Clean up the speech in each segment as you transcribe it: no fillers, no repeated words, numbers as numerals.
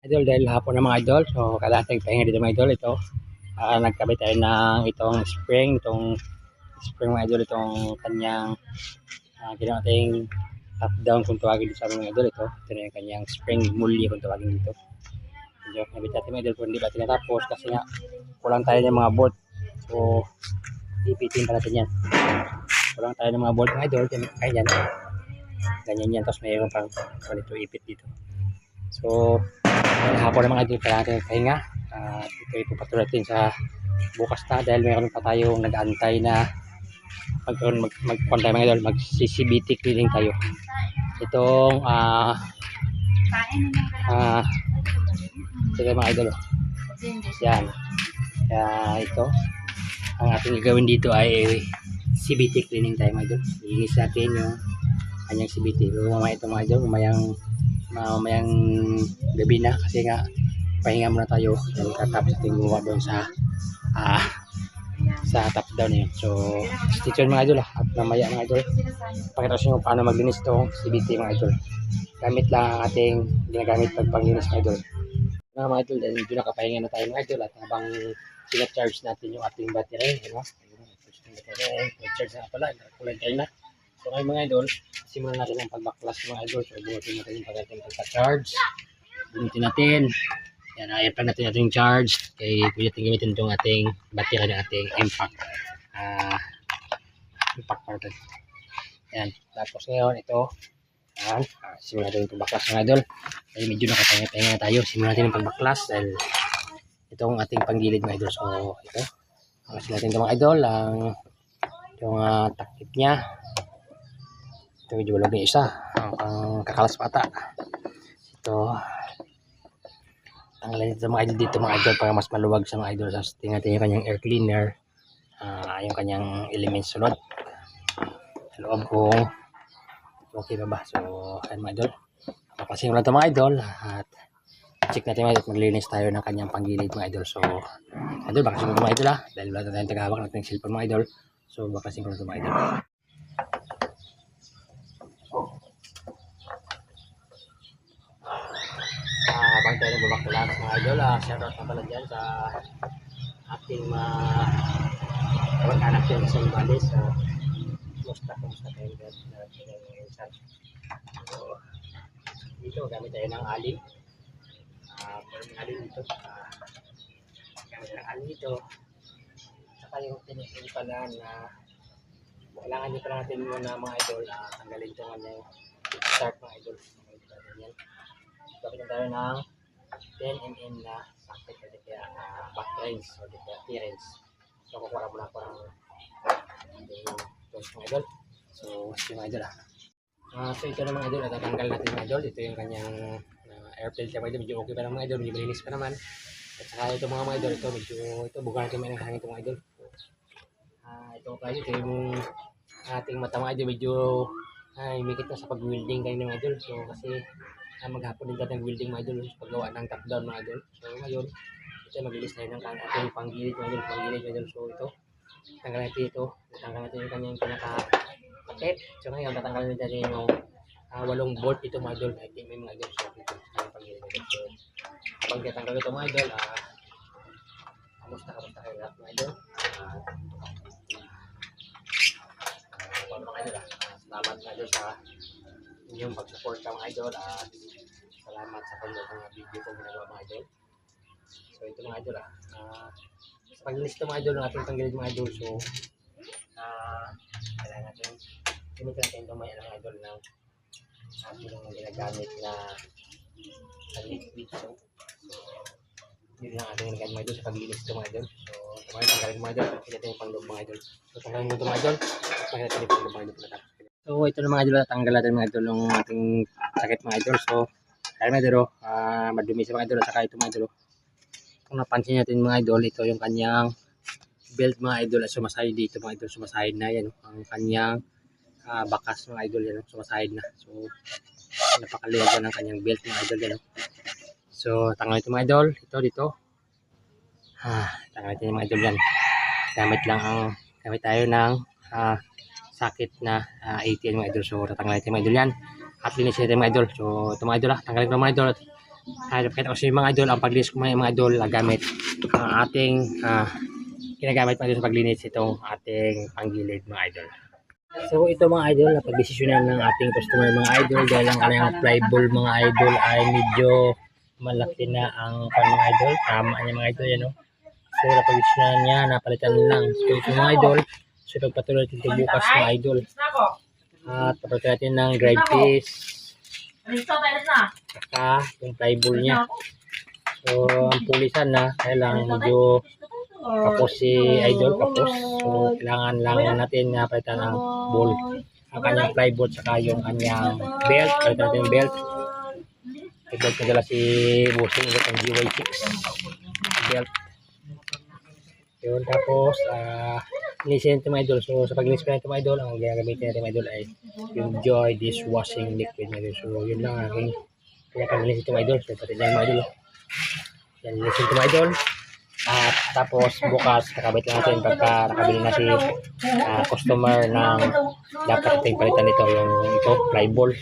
Idol, dahil hapon na mga idol, so kadating pahinga dito mga idol, ito, nagkabit tayo ng itong spring mga idol, itong kanyang, ginawa nating top down kung tawagin dito sa amin mga idol, ito na yung kanyang spring muli kung tawagin dito. Medyo nabit natin mga idol, kung hindi ba tinatapos, kasi nga, kulang tayo ng mga bolt, so, ipitin pa natin yan. Kulang tayo ng mga bolt mga idol, ganyan yan, tapos mayroon pang ito ipit dito. So, dahil hapon na mga idol, kailangan natin pahinga. Ito ipapatuloy natin sa bukas na dahil mayroon pa tayong nag-aantay na mag-contact mga idol, mag-CCBT cleaning tayo. Itong sige mga idol, yan. Ito, ang ating gagawin dito ay CBT cleaning tayo mga idol. Ilinis natin yung kanyang CBT. So, mamaya ito mga idol, mamayang gabi na kasi nga pahinga muna tayo dahil katapos natin gumawa doon sa top down yun. So stay tuned mga idol at mamaya mga idol pakita ko sa inyo paano maglinis itong CBT mga idol. Gamit lang ang ating ginagamit pag panglinis mga idol. Mga idol, dahil medyo nakapahinga na tayo mga idol at habang sina-charge natin yung ating battery, charge na pala, kulay tayo na. So ngayon mga idol, simulan natin ang pagbaklas mga idol. So bunutin natin yung pagka-charge. Bunutin natin. Yan, i-apply natin yung charge. Kaya pwede natin gamitin itong ating battery ng ating impact. Impact part. Yan. Tapos ngayon ito. Yan. Simulan natin yung pagbaklas mga idol. Kaya medyo nakapahinga na tayo. Simulan natin yung pagbaklas dahil itong ating panggilid mga idol. So ito. Simulan natin ito mga idol. Yung takip niya. Ito medyo walog na isa. Ang kakalas pata. Ito. Tanggalin ito mga idol dito mga idol para mas maluwag sa mga idol. Tapos tingnan natin yung kanyang air cleaner. Yung kanyang elements sunod. Sa loob kung okay ba ba. So ayan mga idol. Papasin ko lang ito mga idol. At check natin mga idol. Maglinis tayo ng kanyang panggilid mga idol. So idol baka sinunod mga idol dahil wala tayong tagahawak natin ng cellphone mga idol. So baka sinunod ito mga idol. Habang tayo nagbabaklas mga idol, shoutout na pala dyan sa ating kamag-anak dyan sa Ibalis. Kumusta kayo dyan sa so, dito gamit tayo ng alin. Alin dito. Gamit ng alin dito. Saka yung tinitin pala na kailangan nyo pala natin muna mga idol, tanggalin ito kanyang start mga idol. Gamit tayo ng 10mm na socket o di kaya back range o di kaya T-range. So kukuha muna ako ng tools mga idol. So ito mga idol so ito na mga idol, tatanggal natin mga idol. Ito yung kanyang air filter mga idol. Medyo okay pa naman mga idol, medyo malinis pa naman. At saka ito mga idol, ito buka natin may hangin ito mga idol. Ito yung ating mata mga idol, medyo imikit na sa pag-welding kayo mga idol. So kasi maghapon din natin welding mga idol paggawa ng top down mga idol. So ngayon ito maglilis tayo ng ating panggilid mga idol. So ito tanggal natin ito, tatanggal natin yung kanyang pinaka-paket. So ngayon tatanggalin natin yung 8 bolt ito mga idol. I think may mga idol. So ito yung panggilid mga idol. So habang tatanggal ito mga idol, kamusta kayo lahat mga idol. Mga idol salamat mga idol sa inyong pag-support mga idol at salamat sa panonood ng video ko ginagawa mga idol. So ito mga idol sa paglinis ito mga idol ng ating panggilid mga idol. So kailangan natin gamitin natin ito mga idol ng ating ginagamit na liquid. So yun lang ating ginagamit mga idol sa paglinis ito mga idol. So ito mga tanggalin mga idol, pakita natin yung pangloob mga idol. So tanggalin mo ito mga idol, pakita natin yung pangloob mga idol. So ito na mga idol, tanggal natin mga idol yung ating sakit mga idol. So kaya mga idol, madumi sa mga idol. At saka ito mga idol, kung napansin natin mga idol, ito yung kanyang belt mga idol at sumasahid dito mga idol. Sumasahid na yan, ang kanyang bakas mga idol yan, sumasahid na. So napakaliwag ng kanyang belt mga idol yan. So tanggal ito mga idol, ito dito. Tanggal ito mga idol yan. Gamit tayo ng sakit na 80 mga idol. So tatanggalin natin mga idol yan at linisin natin mga idol. So ito mga idol, tanggalin ko mga idol at Pakita ko sa mga idol ang paglinis ko mga idol gamit ang ating ginagamit mga idol sa paglinis itong ating panggilid mga idol. So ito mga idol, napagdesisyonan ng ating customer mga idol dahil ang kanyang flyball mga idol ay medyo malaki na ang mga idol. Tama niya mga idol yan, no? So napagdesisyonan niya, napalitan lang. So ito mga idol, so pagpatuloy natin ito bukas mga idol. At papalitan natin ng drive piece. Saka yung flyball niya. So ang pulisan na, kaya lang medyo kapos si idol, kapos. So kailangan lang natin na palitan ng ball. Ang kanyang flyball saka yung kanyang belt, palitan natin yung belt. Yung belt na dala si Bossing, yung GY6 belt. Yun, tapos linisin ito mga idol. So sa paglinis ko na ito mga idol, ang gagamitin natin mga idol ay yung Joy dishwashing liquid mga idol. So yun lang aking pinakalinis ito mga idol. So pati dyan mga idol. Yan, linisin ito mga idol. At tapos bukas kakabit lang natin pagka nakabili na si customer ng dapat natin palitan nito yung ito, flyball.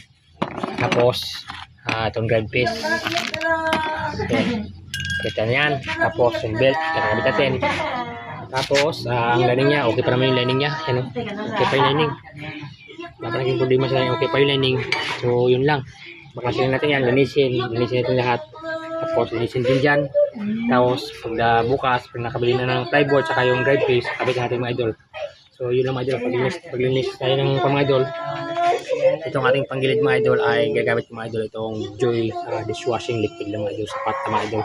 Tapos itong drive piece. Palitan yan. Tapos yung belt kakabit natin. Tapos ang lining niya, okay pa naman yung lining niya. Yan, okay pa yung lining. Wala pa naging problema sa lining, okay pa yung lining. So yun lang. Bakasin natin yan, linisin natin lahat. Tapos linisin din dyan. Tapos pag bukas, pag nakabili na ng plyboard saka yung drive piece, kabit natin mga idol. So yun lang mga idol, paglinis tayo ng mga idol. Itong ating panggilid mga idol ay gagamit mga idol itong Joy dishwashing liquid lang mga idol, sapat na mga idol.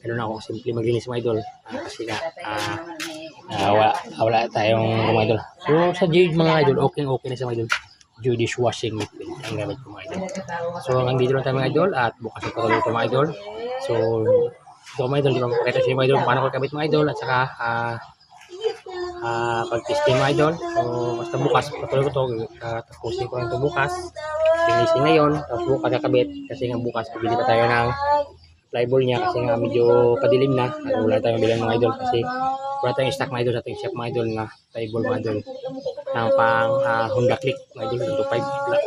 Ganun ako simple maglinis mga idol kasi nga wala tayong mga idol. So sa Joy mga idol, okay na sa mga idol. Joy dishwashing liquid ang gamit ko mga idol. So hanggang dito lang tayo mga idol at bukas ito patuloy ito mga idol. So ito mga idol, di ba mapakita sa mga idol paano ko kabit mga idol at saka pag-testing mga idol. So basta bukas patuloy ko ito, tapusin ko lang ito bukas, linisin ngayon, tapos bukas kakabit kasi nga bukas pabili pa tayo ng flyball niya kasi nga medyo padilim na at wala tayong bilang mga idol kasi wala tayong stock mga idol sa ating shop mga idol na flyball mga idol ng pang Honda Click mga idol, 2.5 black.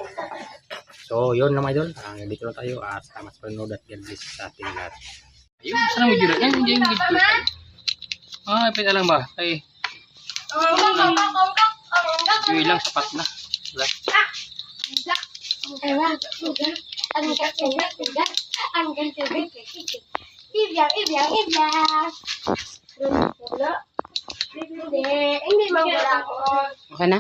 So yun na mga idol, dito lang tayo at salamat sa panonood at God bless sa ating lahat. Ayun, saan ang video na? Yan, hindi yung video. Pwede lang ba? Ay, yun lang, sapat na. Okay na?